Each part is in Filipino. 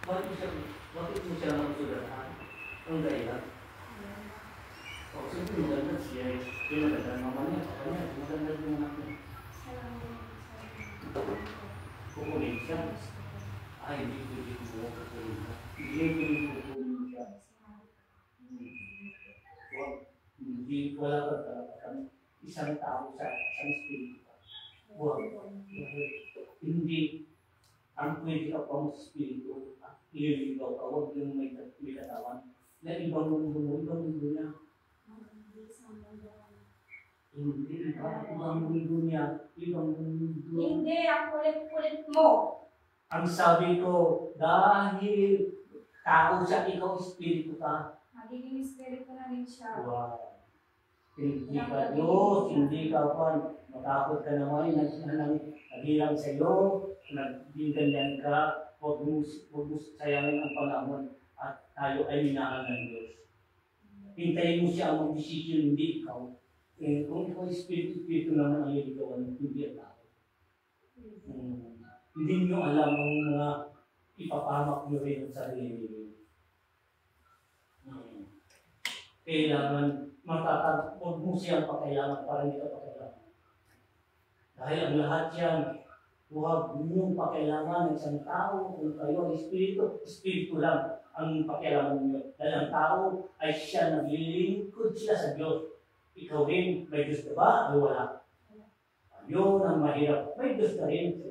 bakit mo siya nagsudahan? Ang dahilan. O, siyempre maganda siya. Yung maganda naman niya, papa niya, maganda yung anak niya. Kukunin siya. Ay, hindi ko kukunin siya. Hindi kukunin siya. Wala ka talaga isang tao sa isang espiritu. Hindi ang pwede ka pang espiritu at ililigaw ka, huwag yung may katawan na ibang mundo niya. Hindi, ibang mundo niya. Hindi, ang kulit-kulit mo. Ang sabi ko, dahil tao siya, ikaw espiritu ka. Magiging espiritu na rin siya. Wow. Hindi ka Diyos, hindi ka pan. Matakot ka naman, naghilang sa iyo, nagbiganyan ka, huwag mo sayangin ang panahon at tayo ay minahal ng Diyos. Hintayin mo siya ang mag-desisyon, hindi ikaw. Kung ikaw espiritu naman ang iligawan, hindi ang tao. Hindi nyo alam ang mga ipapamak nyo rin ang sarili nyo. Kailangan huwag mo siyang pakailangan para hindi ka pakailangan. Dahil ang lahat yan, huwag niyong pakailangan ng isang tao kung kayo ay espiritu lang ang pakailangan niyo. Dahil ang tao ay siya naglilingkod siya sa Diyos. Ikaw rin, may Diyos ka ba? Ay wala. Yun ang mahirap. May Diyos ka rin.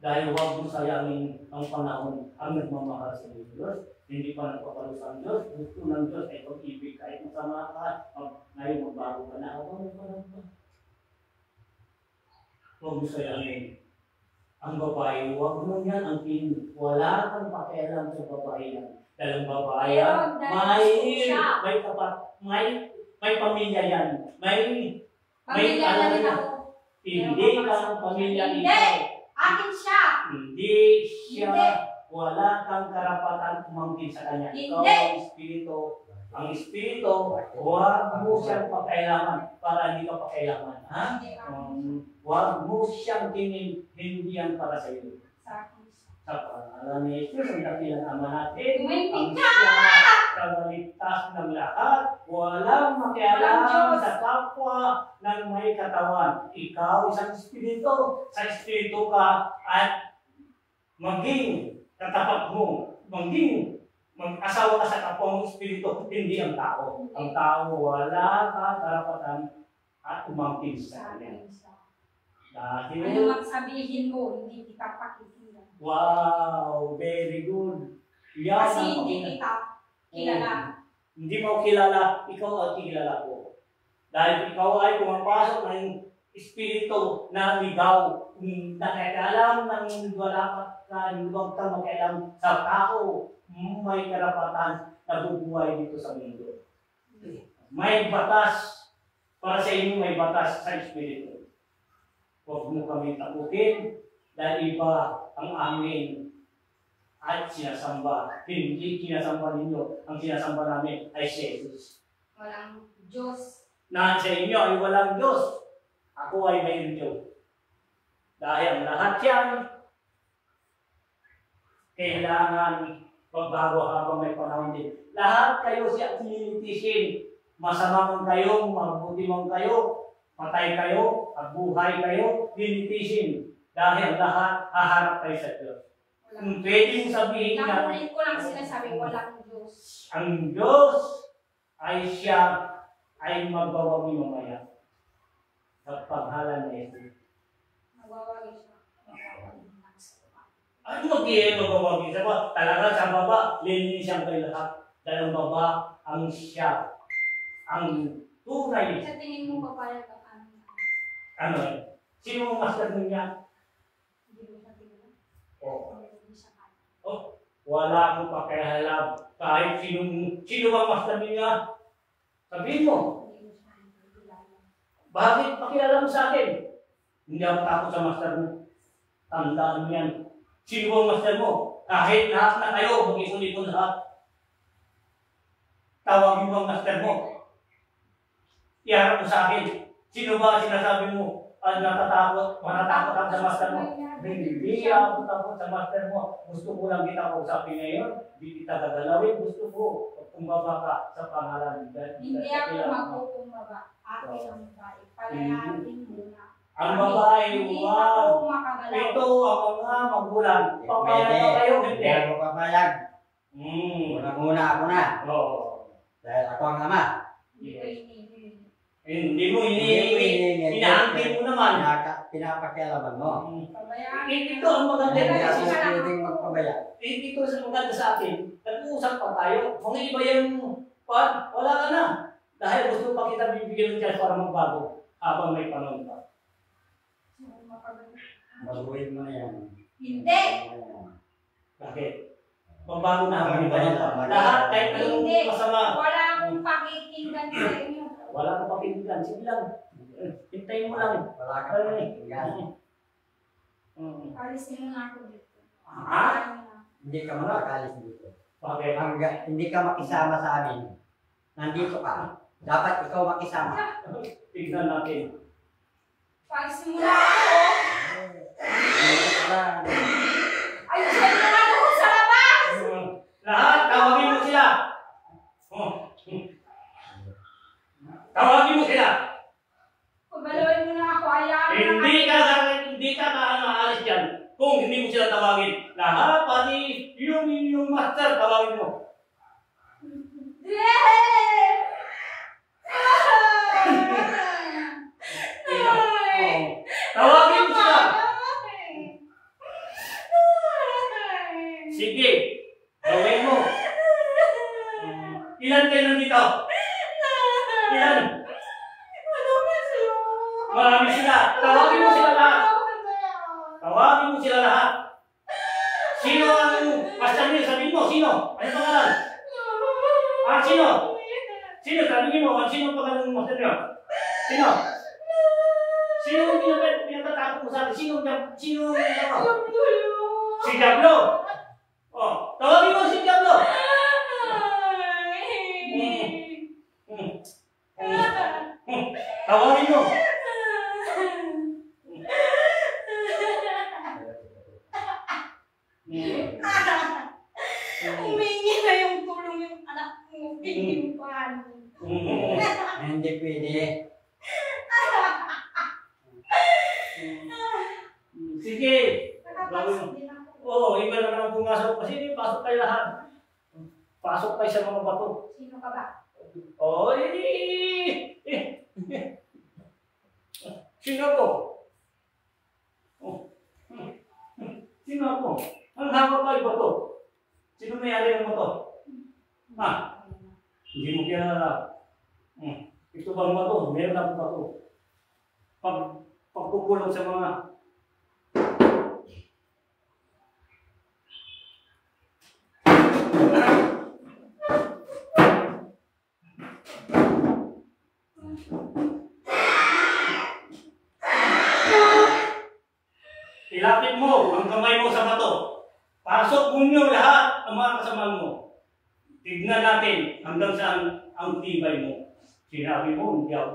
Dahil huwag mo sayangin ang panahon ang nagmamahal sa Diyos. Hindi pa nagpapalos ang Diyos. Gusto ng Diyos ay pag-ibig kahit masama ka. Ngayon magbago ka na. Huwag mo sayangin. Ang babae, huwag mo yan ang pinin. Wala kang pakialam sa babae yan. Dahil ang babae yan, may kapat, may pamilya yan. May pamilya na ako. Hindi ka pamilya nito. Hindi! Akin siya! Hindi siya. Wala kang karapatan umangkin sa kanya. Ikaw ang espiritu. Ang espiritu, huwag mo siyang pakailangan para hindi ka pakailangan. Ha? Huwag mo siyang tingin, hindi yan para sa iyo. Sa pangalan ni Jesus, ang dakilang Ama natin, ang siya kagaligtas ng lahat, walang makialam sa kapwa ng may katawan. Ikaw, isang espiritu, sa espiritu ka at maging katapat mo, mag-asawa ka sa kapwa mong espiritu, hindi ang tao. Ang tao, wala ka karapatan at umangkin sa kanya. Dahil, ano magsabihin mo, hindi kita pakikinggan. Wow, very good. Yan kasi hindi kita kilala. Hindi mo kilala, ikaw ang kilala ko. Dahil ikaw ay pumapasok ng espiritu na ligaw, nakikaalam ng wala ka, huwag kang makialam sa tao, may karapatan na bubuhay dito sa mundo. May batas, para sa inyo may batas sa espiritu. Huwag mo kami takutin, dahil iba ang amin at sinasamba. Hindi sinasamba ninyo, ang sinasamba namin ay si Jesus. Walang Diyos. Na sa inyo ay walang Diyos. Ako ay mayroon Diyos. Dahil ang lahat yan, kailangan magbago habang may panahon din. Lahat kayo siya sinilitisin. Masama man kayo, mabuti man kayo, patay kayo, at buhay kayo, lilitisin. Dahil lahat haharap kayo sa Diyos. Kung pwedeng sabihin na, nakulit ko lang sinasabi, walang Diyos. Ang Diyos ay siya ay magbawagi mamaya. Sa panghalan ni Jesus. Magwawagi siya. Ano mag-iyan magbawagi? Talaga sa baba, linisan kayo lahat. Dahil ang baba, ang siya. Ang tunay. Sa tingin mo papayag ang amin. Ano eh? Sino ang master niya? Hindi mo siya tingnan. Wala akong pakialam. Kahit sino ang master niya? Sabihin mo. Bakit pakialam sa akin? Hindi ako takot sa master mo. Tandaan mo yan. Sino ang master mo? Kahit lahat na kayo, mag-ipon-ipon lahat. Tawagin mo ang master mo. Iharap mo sa akin. Sino ba sinasabi mo? Matatakot ako sa master mo? Hindi ako tapos sa master mo. Gusto ko lang kita kausapin ngayon. Hindi kita gagalawin. Gusto ko kumbaba ka sa pangalan. Hindi ako magkukumbaba. Akin ang babae. Palayarin mo na. Ang babae, Hindi wag. ako makagalaw. Ito ang mga magulang. Papayag Pwede. pa kayo, hindi. Hindi ako papayag. Muna ako na. Oo. Dahil ako ang ama. Hindi ko hinihingi. Hindi mo Hinihingi. inaangkin mo naman. Pinapakialaman mo. Pabayaan. Ito ang maganda. Hindi ako Kasi- pwedeng magpabaya. Ito sa maganda sa akin. Nag-uusap pa tayo. Kung iba yung wala ka na. Dahil gusto pa kita bibigyan ng chance para magbago habang may panahon pa. Baguhin mo na yan. Hindi. Bakit? Magbago na habang may panahon pa. Hindi. Lahat kahit anong Hindi. masama. Wala akong pakikinggan sa inyo. Wala kang pakinggan. Sige lang. Hintayin mo lang. Wala kang pakinggan. Alisin mo na ako dito. Ha? Hindi ka makakalis dito. Bakit? Hindi ka makisama sa amin. Nandito ka. Dapat ikaw makisama. Tignan natin. Alisin mo na ako. Ayusin mo na ako sa labas. Lahat, tawagin mo sila. Tawagin mo sila. Pagalawin mo na ako. Ayaw na Hindi ka aalis dyan. Kung hindi mo sila tawagin. Lahat, pati yung master, tawagin mo. Tawagin mo sila. Sige. Tawagin mo. Ilan kayo nandito? Ilan? Marami sila. Tawagin mo sila lahat. Tawagin mo sila lahat. Sino ang master niyo? Sabihin mo, sino? Ano pangalan? Sino? Sino? Sabihin mo, sino ang pangalan ng master niyo? Sino? Sino ang pinatatakot mo sa akin? Sino ang si Diablo? Oh, tawagin mo si Diablo. Tawagin mo. Humingi na yung tulong yung anak mo. Hindi mo pa. Hindi pwede. Sige. Nakapasok din ako. Oo, iba naman ang pumasok. Sige, pasok kayo lahat. Pasok kayo sa mga bato. Sino ka ba? Oh, Sino ako? Sino ako? Ang hawak ko ay bato. Sino may-ari ng bato? Ha? Hindi mo kilala. Ito bang bato? Meron akong bato. Pagkukulong sa mga ilapit mo ang kamay mo sa bato. Pasok mo nyo lahat ang mga kasamahan mo. Tignan natin hanggang saan ang tibay mo. Sinabi mo, hindi ako.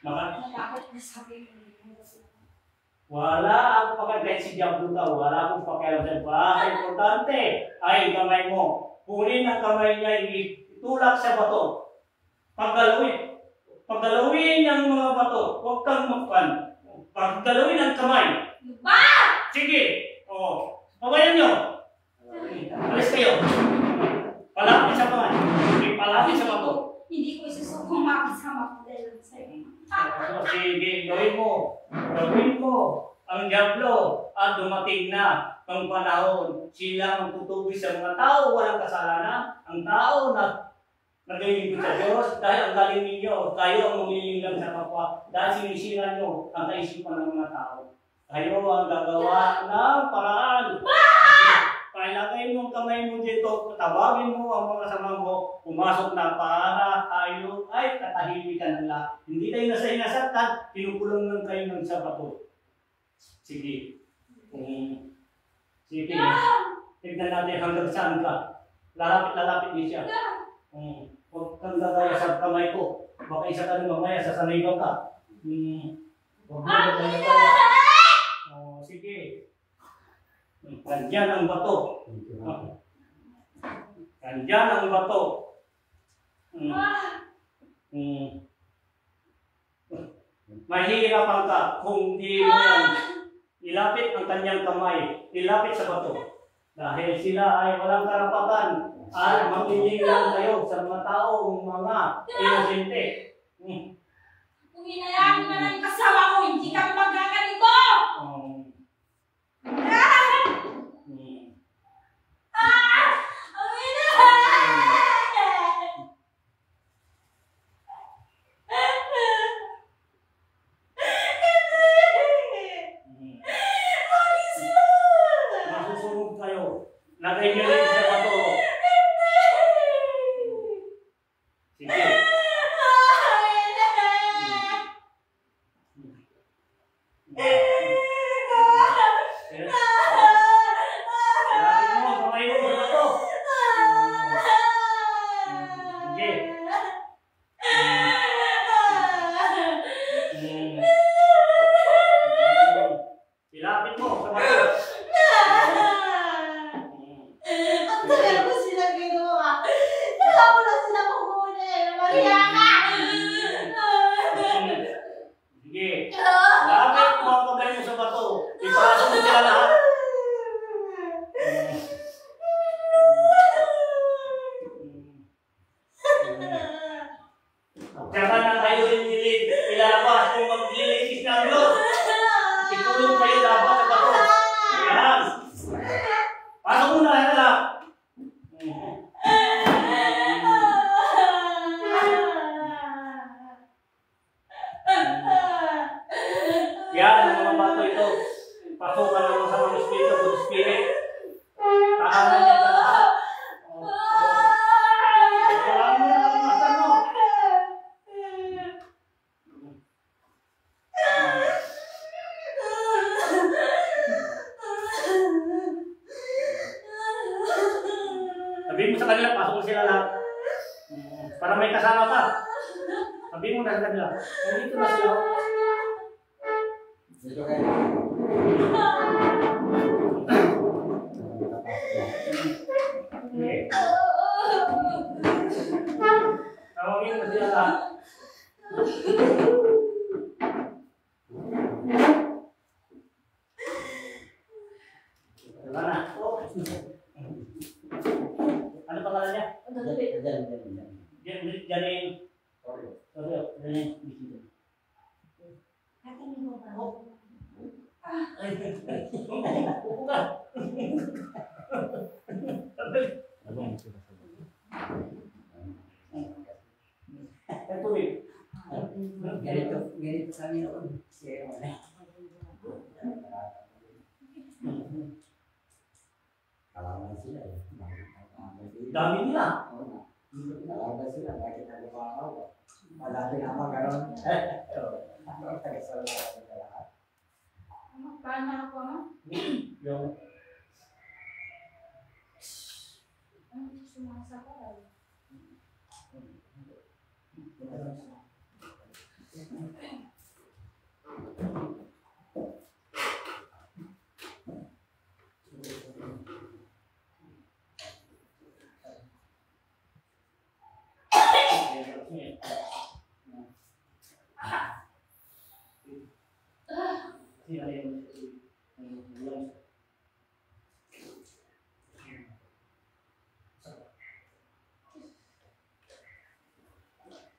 Natakot na sabi mo. Wala akong pakialam kahit si Diablo ka. Wala akong pakialam sa bahay. Importante ay kamay mo. Kunin ang kamay niya, itulak sa bato. Paggalawin ang mga bato. Huwag kang makpan. Paggalawin ang kamay. Ba! Sige. O. Pabayan nyo. Alis kayo. Palapit sa kamay. Palapit sa bato. Hindi ko isusubong makasama ko dahil sa'yo. Sige, gawin mo. Gawin mo ang Diablo at dumating na ang panahon. Sila ang tutubig sa mga tao, walang kasalanan. Ang tao na naglilingkod sa Diyos dahil ang galing ninyo, kayo ang lumilinglang sa kapwa dahil sinisira nyo ang kaisipan ng mga tao. Kayo ang gagawa ng paraan. Pailagay mo ang kamay mo dito, tawagin mo ang mga kasama mo, pumasok na para tayo ay katahimikan ng lahat. Hindi kayo nasa inasaktan, pinukulong lang kayo ng sabato. Sige. Sige. Tignan natin hanggang saan ka. Lalapit din siya. Huwag kang gagaya sa kamay ko. Baka isa ka rin mamaya, sasanay ka. Huwag mo gagaya. Sige. Nandyan ang bato. Nandyan ang bato. Mahihirapan ka kung di mo yan ilapit ang kanyang kamay, ilapit sa bato. Dahil sila ay walang karapatan at mamimili lang kayo sa mga taong mga inosente. Kung hinayaan mo na lang yung kasama ko, hindi kami magkakanito! Ang ina! Masusunod kayo. Lagay niyo rin sa bato. Sige. Lapit mo, kamay mo sa bato. Sige. Ilapit mo sa bato. Ang tagal ko sila ginawa. Saka mo lang sila kukunin. Mahiya ka! Sige. Lapit mo ang kamay mo sa bato. Ipasok mo sila lahat. Tsaka na kayo rin ilabas kung maglilitis ng Diyos. Ikulong kayo dapat sa bato. Yan. Pasok mo na lahat. Yan ang mga bato ito. Pasukan ng mga mga espiritu, good spirit. Tahanan niya sa lahat. Marami na ang master mo. Sabihin mo sa kanila, pasok mo sila lahat. Para may kasama ka. Sabihin mo na sa kanila. Nandito na sila. Dito kayo. Okay. Tawagin mo sila lahat. Wala na. Ano pangalan niya? Janine. Sorry, Janine. Upo ka. Ito eh. Ganito kami noon. Kalaman sila eh. Dami nila. Kalaban sila, bakit nagpapakaw? Malapit na mga ganon. Ano taga-salita sa lahat? Paano ako, no? Yung Sumasakal.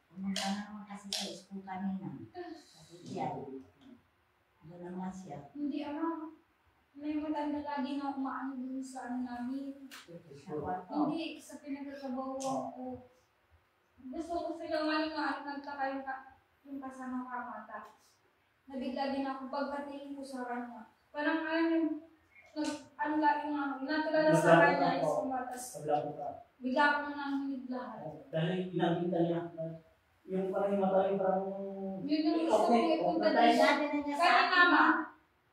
Pumunta na naman kasi sa school kanina. Kasi siya. Doon naman siya. Hindi, may matanda lagi na umaano dun sa ano namin. Sa kwarto. Hindi, sa pinagkakabawa ko. Gusto ko silang ngayon na at nagtaka yung kasama kamata. Nabigla din ako pagkatingin ko sa kanya. Parang ano natulala sa kanya isang batas. Bigla akong nanginig lahat. dahil inangkinta niya. Yung parang yung mata yung parang... Yun yung gusto kong ipunta Dahil dito. sabi na niya sa Kaya akin. nama,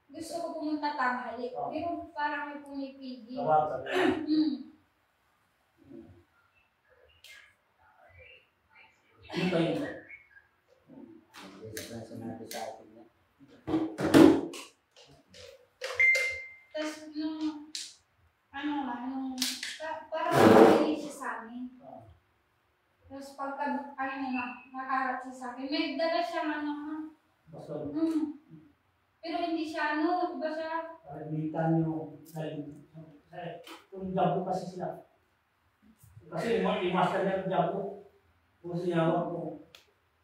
gusto ko pumunta tanghali. Pero parang may pumipigil. Tawag sa Ano ba yun? Sinabi sa akin niya. Tapos nung ano naman, yung, parang nabili siya sa amin. Tapos pagka, ano na, nakaharap siya sa akin, may dala siya ano, Basta, pero hindi siya ano, iba siya. palitan nyo, kung jabo kasi sila. Kasi yung master niya ng jabo, kung sinawa ko,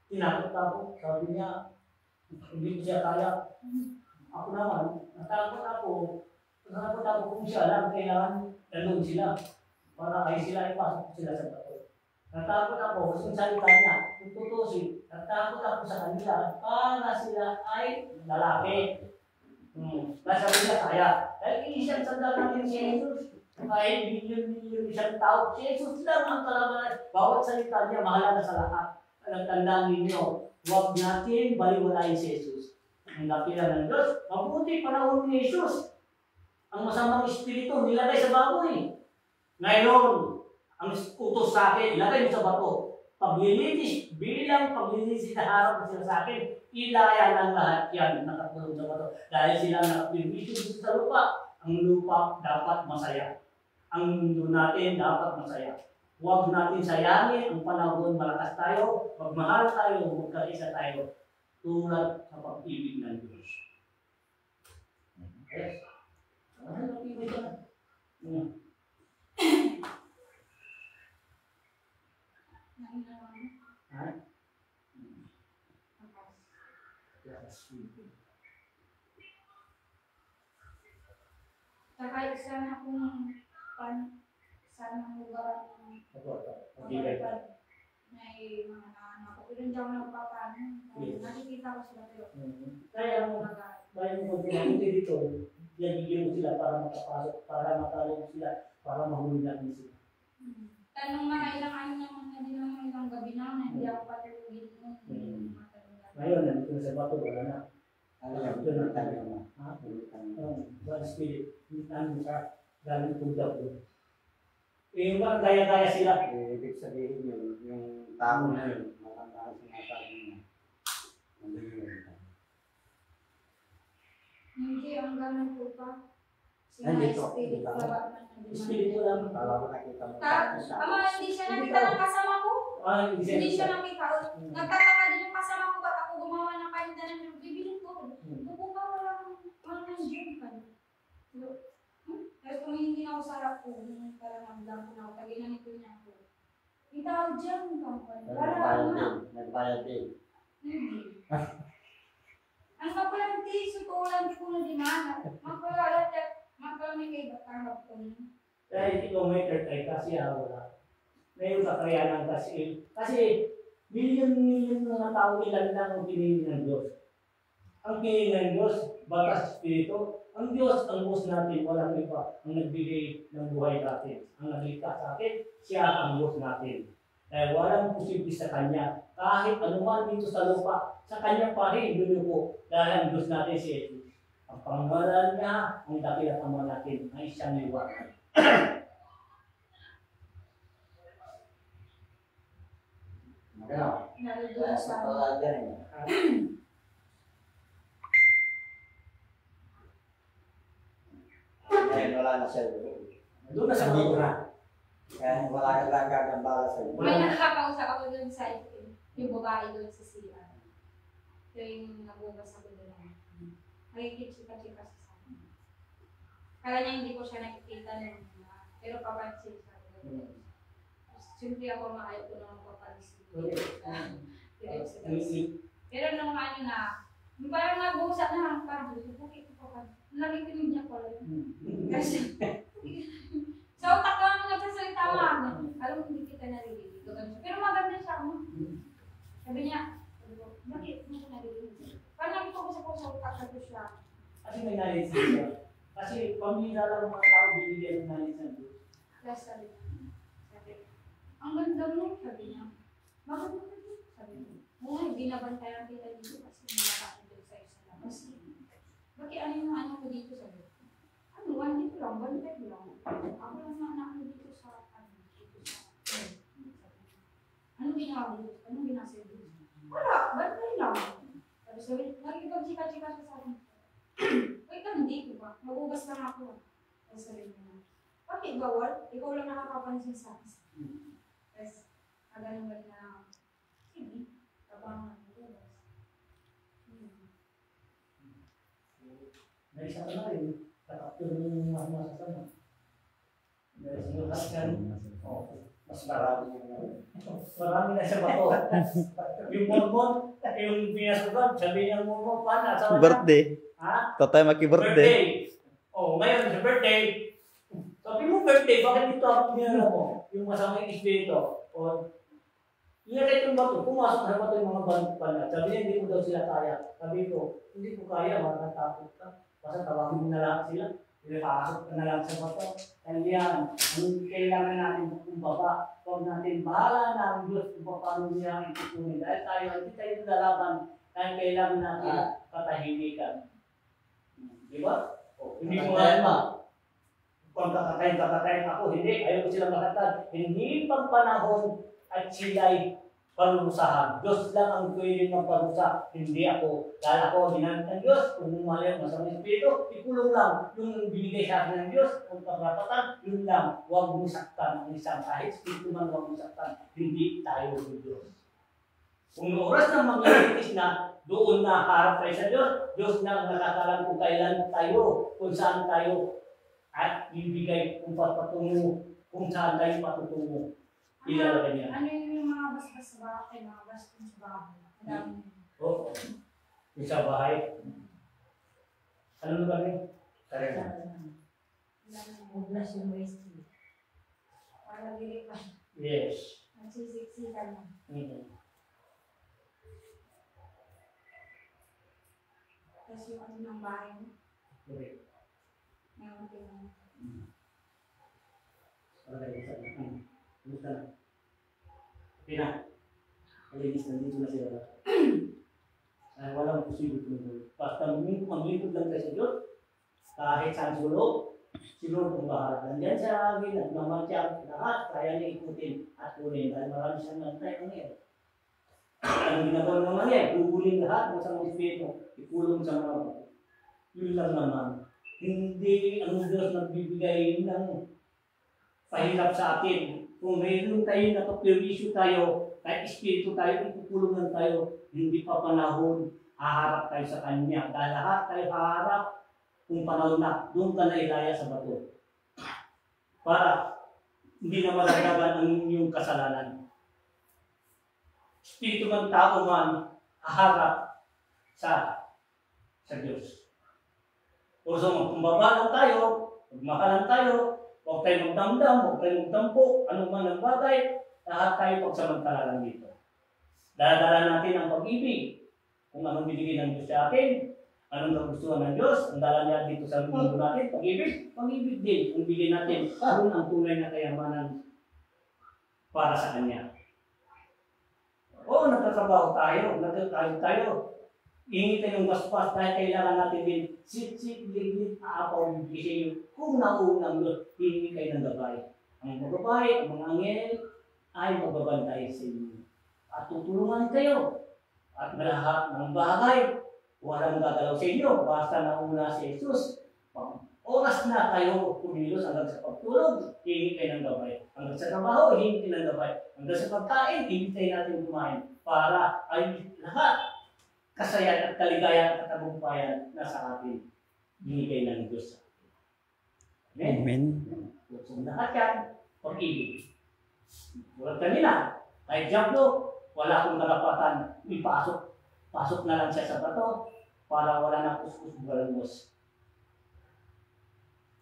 tinakot ako, sabi niya, hindi ko siya kaya. Ako naman, natakot ako kung siya lang, kailangan nandun sila. Para ay sila ipasok sila sa bato. Natakot ako kung salita niya, kung tutusin, natakot ako sa kanila para sila ay lalaki. Nasabi niya kaya. Dahil isang sandal namin si Jesus, kahit milyon-milyon isang tao, si Jesus lang ang kalaban. Bawat salita niya, mahalaga sa lahat. Tandaan ninyo, huwag natin baliwalain si Jesus. Ang dakilan ng Diyos, mabuti panahon ni Jesus. Ang masamang espiritu, nilagay sa baboy. Ngayon, ang utos sa akin, ilagay mo sa bato. Paglilitis, bilang paglilitis na harap na sila sa akin, ilaya ng lahat yan nakatulong sa bato. Dahil sila nakapirmisyon sa lupa, ang lupa dapat masaya. Ang mundo natin dapat masaya. Huwag natin sayangin ang panahon, malakas tayo, magmahal tayo, magkaisa tayo, tulad sa pag-ibig ng Diyos. Yes. Ano pag-ibig ka? Ha? Saka isa na kung saan ang lugar ng Pag-ibig. may mga naanak ko. Pero hindi ako nagpapano. Nakikita ko sila pero Kaya mo kung pinamunti dito, bigyan mo sila para makapasok, para matalong sila, para mahuli natin sila. Tanong mga ilang ano naman na din naman ilang gabi na hindi ako patulugin mo. Ngayon, nandito na sa bato, wala na. Ano yung pinagtanya mo? Ha? One spirit. Ano ka? Galing tugdap doon. Yung mga gaya-gaya sila. Ibig sabihin yun, yung tao na yun, matanda ang sinasabi niya. Hindi, ang ganun po pa. Ay, dito. Spirit, lawa man na Spirit ko lang. Kala ko nakita mo. Ama, hindi siya nakita ng kasama ko. Hindi siya nakita. Nagtataka din yung kasama ko, ba't ako gumawa ng kainda ng bibilin ko. Buko ka, walang gym ka. Tapos kumihingi na ako sa harap ko, parang nagdampo na ako, taginan ito niya ako. Itaw dyan, Nagbayad din. Hindi. Ang kapalante, sutulan ko na dinana. Magkalamay kay Batarab ko niya. Dahil hindi ko may third kasi wala. Ngayon kakayanan kasi. Kasi milyon-milyon mga tao ilan lang ang pinili ng Diyos. Ang pinili ng Diyos, batas espiritu. Ang Diyos, ang boss natin, walang iba. Ang nagbigay ng buhay natin. Ang naglikha sa atin, siya ang boss natin. Dahil walang posible sa Kanya. Kahit anuman dito sa lupa, sa Kanya pa rin, luluko. Dahil ang Diyos natin si Jesus. Ang pangalan niya, ang dakilang ama natin, ay siyang liwanag. Magano? Nalulunod sa Patulad yan eh. Ngayon wala na siya. Doon na sa mga. Kaya wala ka lang gagambala sa iyo. May nakakausap ako doon sa yung babae doon sa CR. Ito yung nagugas ako doon. Nakikitsika-chika sa akin. Kala niya hindi ko siya nakikita nung pero papansin siya. Siyempre ako maayaw ko naman papansin. Pero nung ano na, parang nag-uusap na parang bukit ko pa. Nakikinig niya pala. Kasi sa utak ko ang nagsasalita mo. Alam mo, hindi kita narinig. Pero maganda siya. Sabi niya, bakit mo ko narinig? Parang ito ko sa utak ko siya. Kasi may knowledge siya. Kasi pamilya lang mga tao binigyan ng knowledge ng Diyos. Tapos sabi, ang ganda mo, sabi niya. Bakit mo ito? Sabi niya. Oo, binabantayan kita dito kasi nilakasin doon sa isang labas. Bakit ano yung ano ko dito? Sabi niya. Ano, dito lang, bantay lang. Ako lang na anak ko dito sa, dito sa, ano ginawa dito? Anong ginasa dito? Wala, bantay lang. Sabi, nakikipag-chika-chika siya sa akin. Wait lang, dito ba? Mag-ugas lang ako. Tapos sabi niya, Bakit bawal? Ikaw lang nakakapansin sa akin. Tapos, ganun ba na, sige, tabangan mo ko. Naisa ka na rin. Kakapture yung mga masasama. Dahil sinulat ka rin. Mas marami yung marami na siya bato. Yung mormon, yung pinasukan, sabi niya mormon, paano? Asawa niya? Birthday. Ha? Tatay maki-birthday. Ngayon sa birthday. Sabi mo birthday, bakit dito ako pinala mo? Yung masamang espiritu. Iyalit yung bato, pumasok sa bato yung mga banat. Sabi niya, hindi ko daw sila kaya. Sabi ko, hindi ko kaya, matatakot ka. Basta tawagin mo na lang sila. Pinapasok ka na lang sa bato. Kaya ang kailangan natin kumbaba. Huwag natin bahala na ang Diyos kung paano niya itutunin. Dahil tayo, hindi tayo lalaban. Dahil kailangan natin katahimikan. Di ba? Hindi ko nga ba? Kung kakatayin ako, hindi. Ayaw ko silang makatan. Hindi pang panahon at sila'y parusahan. Diyos lang ang pwede ng parusa, hindi ako. Dahil ako, ginamit ng Diyos. Kung umalim, masamang espiritu, ikulong lang. Yung binigay sa akin ng Diyos, kung kagrapatan, yun lang. Huwag mong saktan ang isang kahit espiritu man, huwag mong saktan. Hindi tayo ng Diyos. Kung oras na mangyaritis na, doon na harap tayo sa Diyos. Diyos na ang nakakalam kung kailan tayo, kung saan tayo, at ibigay kung patungo, kung saan tayo patutungo. Ilalagay niya. Ano yung mga basbas sa bahay, mga basbas sa bahay? Ang dami. Oo. Yung sa bahay. Ano na kami? Karena. Ublas yung waste. Para dili pa. Yes. Nagsisiksikan mo. Tapos yung ano ng bahay mo. Correct. Ngayon din. Para kayo sa kumusta na? Okay na. Kalinis na dito na sila. Ay, walang posible kung basta maglipod lang tayo sa Diyos. Kahit saan sulog, siguro kung bahala. Nandiyan sa akin, nagmamatyang lahat, kaya niya ikutin at kunin. Dahil marami siyang nantay ang ngayon. Ang ginagawa naman niya, gugulin lahat ng sa mga espiritu, ikulong sa mga bato. Yun lang naman. Hindi ang Diyos nagbibigay ng pahirap sa atin. Kung mayroon tayo nakapirwisyo tayo, kahit espiritu tayo, ikukulungan tayo, hindi pa panahon, haharap tayo sa Kanya. Dahil lahat tayo haharap, kung panahon na, doon ka na ilaya sa bato. Para hindi na malalaban ang inyong kasalanan. Espiritu man tao man, haharap sa Diyos. O so, magkumbaba lang tayo, magmakalan tayo, huwag tayo magdamdam, huwag tayo magdampo, ano man ang bagay, lahat tayo pagsamantala lang dito. Dala-dala natin ang pag-ibig. Kung anong binigay ng Diyos sa atin, anong kagustuhan ng Diyos, ang dala niya dito sa mundo natin, pag-ibig din, ang bigay natin, karoon ang tunay na kayamanan para sa Kanya. Oo, nagtatrabaho tayo, tayo. Hingi tayo ng baspas dahil kailangan natin din sit-sit, liglit, aapaw, bibigay kung naunang Diyos, hingi kayo ng gabay. Ang gabay, ang mga angel, ay magbabantay sa inyo. At tutulungan kayo. At lahat ng bagay, walang gagalaw sa inyo. Basta nauna si Jesus. Oras na kayo kumilos hanggang sa pagtulog, hingi kayo ng gabay. Hanggang sa trabaho, hingi kayo ng gabay. Hanggang sa pagkain, hingi tayo natin kumain. Para ay lahat kasayan at kaligayan at katagumpayan na sa atin binigay ng Diyos sa atin. Amen? So, lahat yan, pag-ibig. Tulad kanina, kahit Diablo, wala akong karapatan, pasok na lang siya sa bato para wala na kuskus balangos.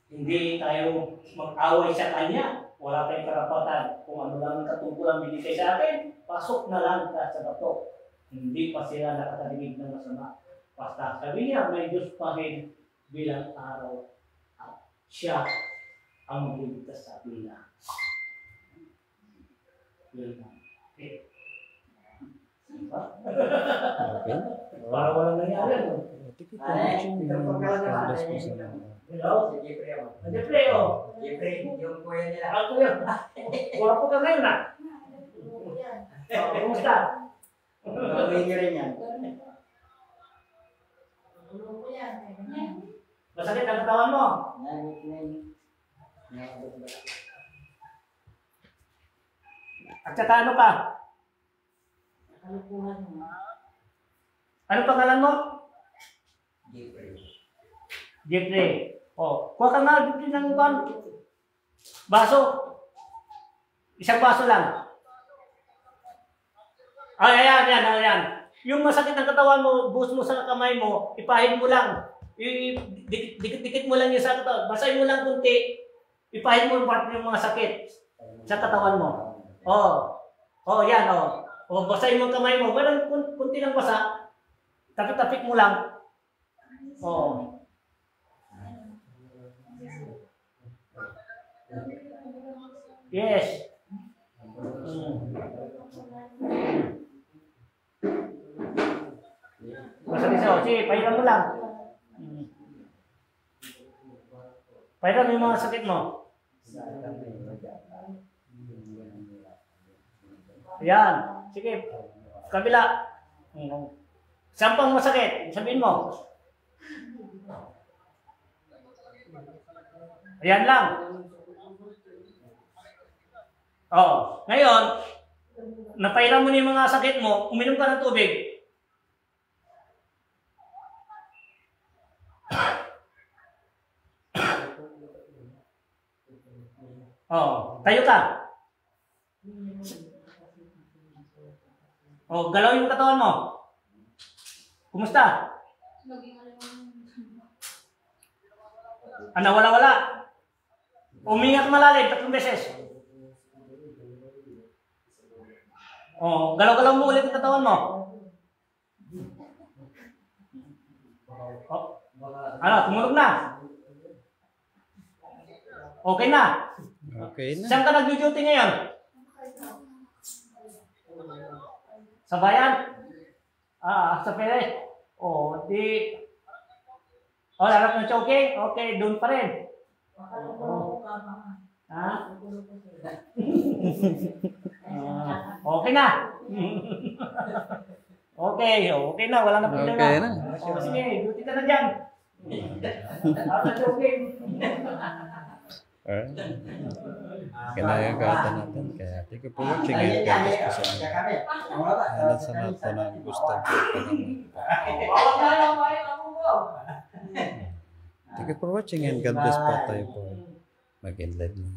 Hindi tayo mag-away sa Kanya, wala tayong karapatan. Kung ano lang ang katungkulan binigay sa atin, pasok na lang ka sa bato. Hindi pa sila nakatarinig ng masama. Basta sabi niya, may Diyos pa rin bilang araw at siya ang magliligtas sa atin na. Okay. Diba? Para walang nangyari. Hello? Jeffrey, yung kuya nila. Ako yun. Wapo ka ngayon na. Kumusta? Gawin niyo rin yan. Ulo ko yan. Masakit ang katawan mo? At saka ano pa? Kalukuhan mo. Ano pangalan mo? Jeffrey. Jeffrey. Oh, kuha ka nga dito ng baso. Isang baso lang. Ay, ayan. Yung masakit ng katawan mo, buhos mo sa kamay mo, ipahid mo lang. Dikit-dikit mo lang yung sa katawan. Basahin mo lang kunti. Ipahid mo yung mga sakit sa katawan mo. Yan. Basahin mo ang kamay mo. Walang kunti lang basa. Tapik-tapik mo lang. Yes. Masakit siya. Sige, pahiram mo lang. Pahiram yung mga sakit mo. Ayan. Sige. Kabila. Saan pang masakit? Sabihin mo. Ayan lang. Ngayon, napairam mo na yung mga sakit mo, uminom ka ng tubig. Tayo ka. Galawin mo katawan mo. Kumusta? Wala. Umingat malalim 3 beses. Galaw-galaw mo ulit ang katawan mo. Tumulog na. Okay na. Okay na. Saan ka nag-duty ngayon? Sa bayan? Sa Perez. Larap ng choking? Okay, doon pa rin. Okay na. Okay na. Wala na problema. Okay na. Sige, duty ka na dyan. Choking. Kinayagatan natin. Kaya thank you for watching and God bless po sa inyo. Alat sa nato na gusto po. Thank you for watching and God bless po tayo po. Mag-end live na.